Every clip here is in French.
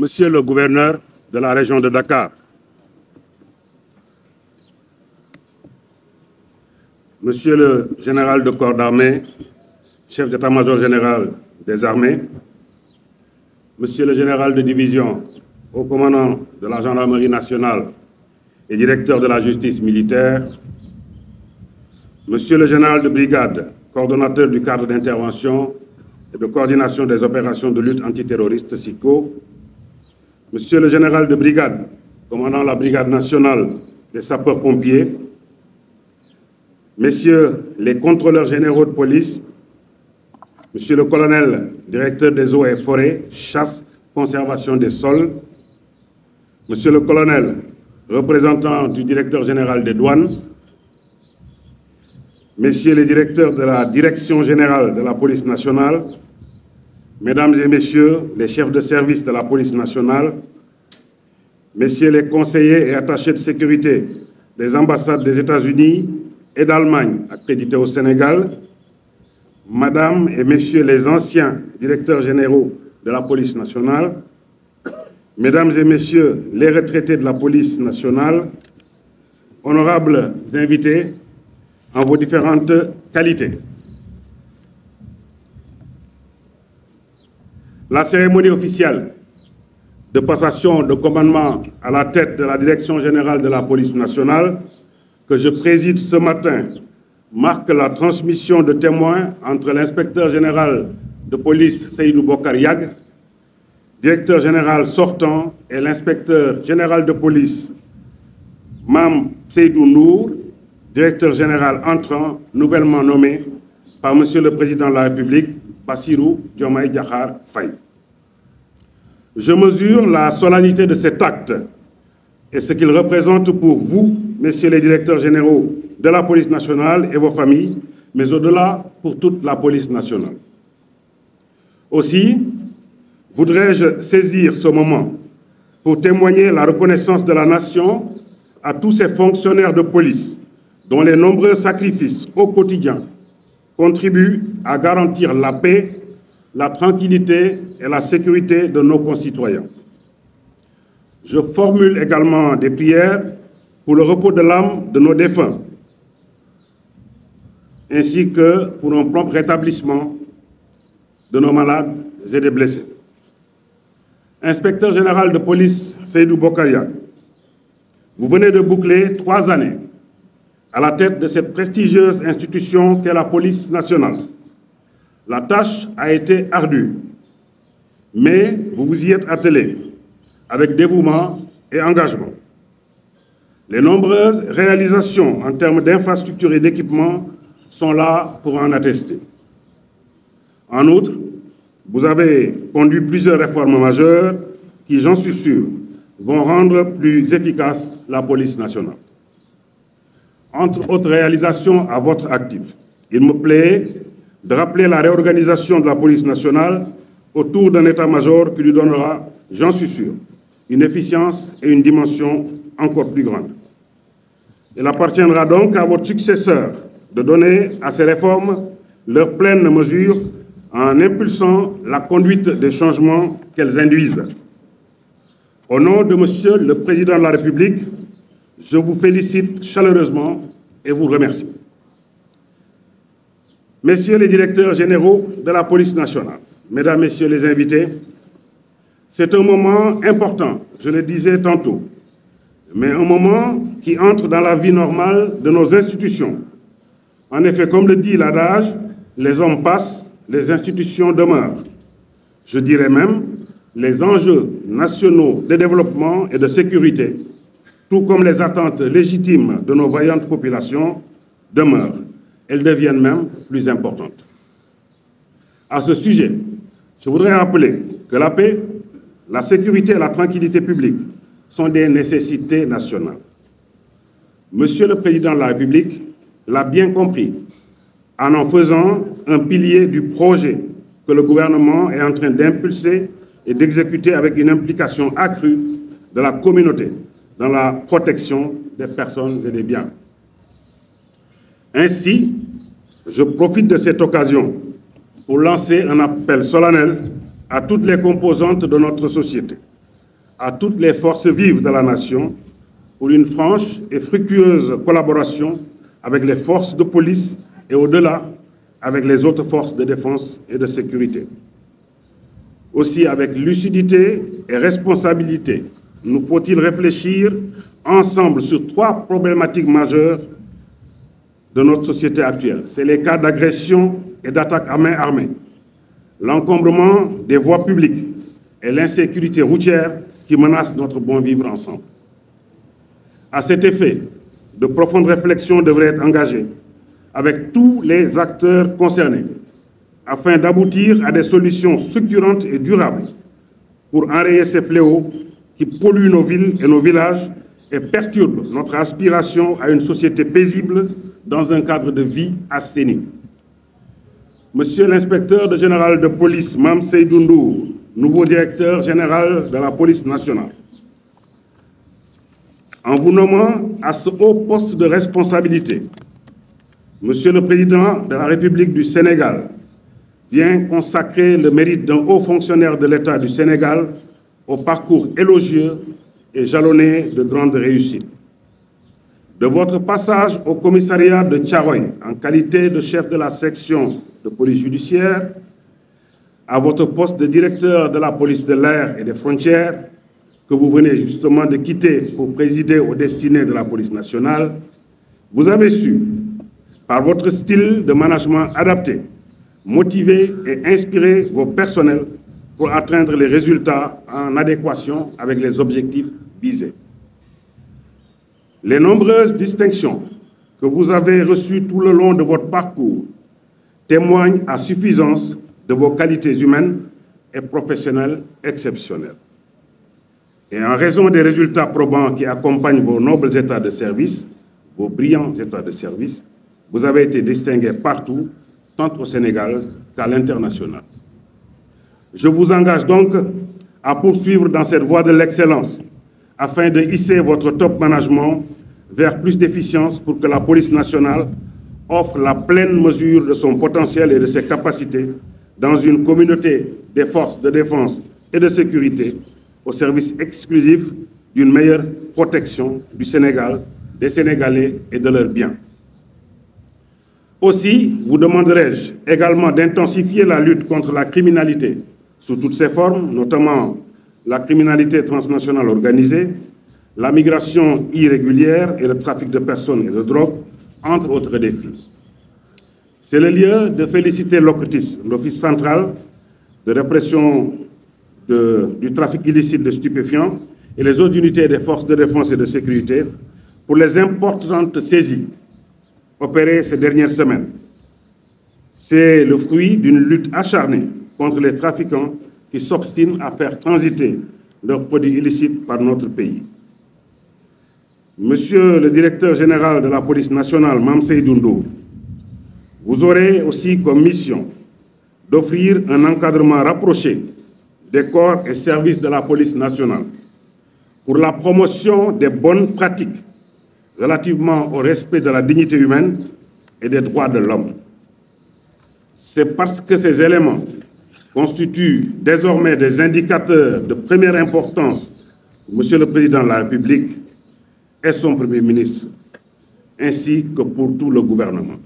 Monsieur le gouverneur de la région de Dakar, Monsieur le général de corps d'armée, chef d'état-major général des armées, Monsieur le général de division, haut commandant de la gendarmerie nationale et directeur de la justice militaire, Monsieur le général de brigade, coordonnateur du cadre d'intervention et de coordination des opérations de lutte antiterroriste SICO, Monsieur le général de brigade, commandant la brigade nationale des sapeurs-pompiers, Messieurs les contrôleurs généraux de police, Monsieur le colonel, directeur des eaux et forêts, chasse, conservation des sols, Monsieur le colonel, représentant du directeur général des douanes, Messieurs les directeurs de la Direction générale de la police nationale, Mesdames et Messieurs les chefs de service de la police nationale, Messieurs les conseillers et attachés de sécurité des ambassades des États-Unis et d'Allemagne accrédités au Sénégal, Madame et Messieurs les anciens directeurs généraux de la police nationale, Mesdames et Messieurs les retraités de la police nationale, honorables invités en vos différentes qualités. La cérémonie officielle de passation de commandement à la tête de la Direction générale de la police nationale que je préside ce matin marque la transmission de témoins entre l'inspecteur général de police Seydou Bokar Yag, directeur général sortant, et l'inspecteur général de police Mam Seydou Nour, directeur général entrant, nouvellement nommé par Monsieur le Président de la République, Bassirou Diomaye Diakhar Faye. Je mesure la solennité de cet acte et ce qu'il représente pour vous, Messieurs les directeurs généraux de la police nationale et vos familles, mais au-delà pour toute la police nationale. Aussi, voudrais-je saisir ce moment pour témoigner la reconnaissance de la nation à tous ces fonctionnaires de police dont les nombreux sacrifices au quotidien contribuent à garantir la paix, la tranquillité et la sécurité de nos concitoyens. Je formule également des prières pour le repos de l'âme de nos défunts, ainsi que pour un prompt rétablissement de nos malades et des blessés. Inspecteur général de police Seydou Bokar Yag, vous venez de boucler 3 années à la tête de cette prestigieuse institution qu'est la police nationale. La tâche a été ardue, mais vous vous y êtes attelé avec dévouement et engagement. Les nombreuses réalisations en termes d'infrastructures et d'équipements sont là pour en attester. En outre, vous avez conduit plusieurs réformes majeures qui, j'en suis sûr, vont rendre plus efficace la police nationale. Entre autres réalisations à votre actif, il me plaît de rappeler la réorganisation de la police nationale autour d'un état-major qui lui donnera, j'en suis sûr, une efficience et une dimension encore plus grande. Il appartiendra donc à votre successeur de donner à ces réformes leur pleine mesure en impulsant la conduite des changements qu'elles induisent. Au nom de Monsieur le Président de la République, je vous félicite chaleureusement et vous remercie. Messieurs les directeurs généraux de la police nationale, Mesdames, Messieurs les invités, c'est un moment important, je le disais tantôt, mais un moment qui entre dans la vie normale de nos institutions. En effet, comme le dit l'adage, les hommes passent, les institutions demeurent. Je dirais même, les enjeux nationaux de développement et de sécurité, tout comme les attentes légitimes de nos vaillantes populations, demeurent. Elles deviennent même plus importantes. À ce sujet, je voudrais rappeler que la paix, la sécurité et la tranquillité publique sont des nécessités nationales. Monsieur le Président de la République l'a bien compris en faisant un pilier du projet que le gouvernement est en train d'impulser et d'exécuter avec une implication accrue de la communauté dans la protection des personnes et des biens. Ainsi, je profite de cette occasion pour lancer un appel solennel à toutes les composantes de notre société, à toutes les forces vives de la nation pour une franche et fructueuse collaboration avec les forces de police et au-delà avec les autres forces de défense et de sécurité. Aussi, avec lucidité et responsabilité, nous faut-il réfléchir ensemble sur 3 problématiques majeures de notre société actuelle. C'est les cas d'agression et d'attaque à main armée, l'encombrement des voies publiques et l'insécurité routière qui menacent notre bon vivre ensemble. À cet effet, de profondes réflexions devraient être engagées avec tous les acteurs concernés afin d'aboutir à des solutions structurantes et durables pour enrayer ces fléaux qui polluent nos villes et nos villages et perturbent notre aspiration à une société paisible dans un cadre de vie assaini. Monsieur l'inspecteur général de police, Mame Seydou Ndour, nouveau directeur général de la police nationale, en vous nommant à ce haut poste de responsabilité, Monsieur le Président de la République du Sénégal vient consacrer le mérite d'un haut fonctionnaire de l'État du Sénégal au parcours élogieux et jalonné de grandes réussites. De votre passage au commissariat de Thiaroye en qualité de chef de la section de police judiciaire, à votre poste de directeur de la police de l'air et des frontières, que vous venez justement de quitter pour présider aux destinées de la police nationale, vous avez su, par votre style de management adapté, motiver et inspirer vos personnels pour atteindre les résultats en adéquation avec les objectifs visés. Les nombreuses distinctions que vous avez reçues tout le long de votre parcours témoignent à suffisance de vos qualités humaines et professionnelles exceptionnelles. Et en raison des résultats probants qui accompagnent vos nobles états de service, vos brillants états de service, vous avez été distingués partout, tant au Sénégal qu'à l'international. Je vous engage donc à poursuivre dans cette voie de l'excellence afin de hisser votre top management vers plus d'efficience pour que la police nationale offre la pleine mesure de son potentiel et de ses capacités dans une communauté des forces de défense et de sécurité au service exclusif d'une meilleure protection du Sénégal, des Sénégalais et de leurs biens. Aussi, vous demanderai-je également d'intensifier la lutte contre la criminalité sous toutes ses formes, notamment la criminalité transnationale organisée, la migration irrégulière et le trafic de personnes et de drogue, entre autres défis. C'est le lieu de féliciter l'OCRTIS, l'Office central de répression du trafic illicite de stupéfiants, et les autres unités des forces de défense et de sécurité pour les importantes saisies opérées ces dernières semaines. C'est le fruit d'une lutte acharnée contre les trafiquants qui s'obstinent à faire transiter leurs produits illicites par notre pays. Monsieur le directeur général de la police nationale, Mame Seydou Ndour, vous aurez aussi comme mission d'offrir un encadrement rapproché des corps et services de la police nationale pour la promotion des bonnes pratiques relativement au respect de la dignité humaine et des droits de l'homme. C'est parce que ces éléments constituent désormais des indicateurs de première importance pour Monsieur le Président de la République et son Premier ministre, ainsi que pour tout le gouvernement.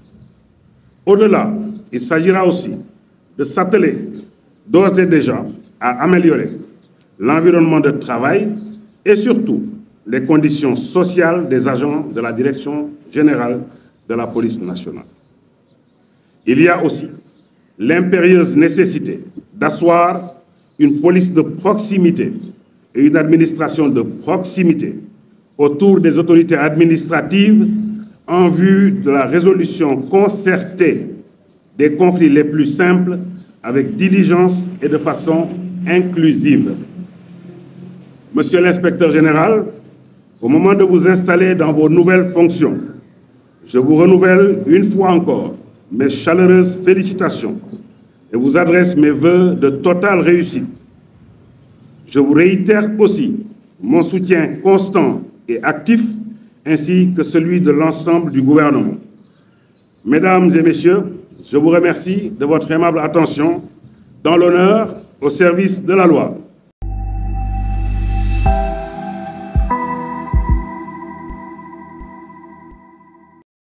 Au-delà, il s'agira aussi de s'atteler d'ores et déjà à améliorer l'environnement de travail et surtout les conditions sociales des agents de la Direction générale de la police nationale. Il y a aussi l'impérieuse nécessité d'asseoir une police de proximité et une administration de proximité autour des autorités administratives en vue de la résolution concertée des conflits les plus simples avec diligence et de façon inclusive. Monsieur l'inspecteur général, au moment de vous installer dans vos nouvelles fonctions, je vous renouvelle une fois encore mes chaleureuses félicitations et vous adresse mes vœux de totale réussite. Je vous réitère aussi mon soutien constant et actif, ainsi que celui de l'ensemble du gouvernement. Mesdames et messieurs, je vous remercie de votre aimable attention dans l'honneur au service de la loi.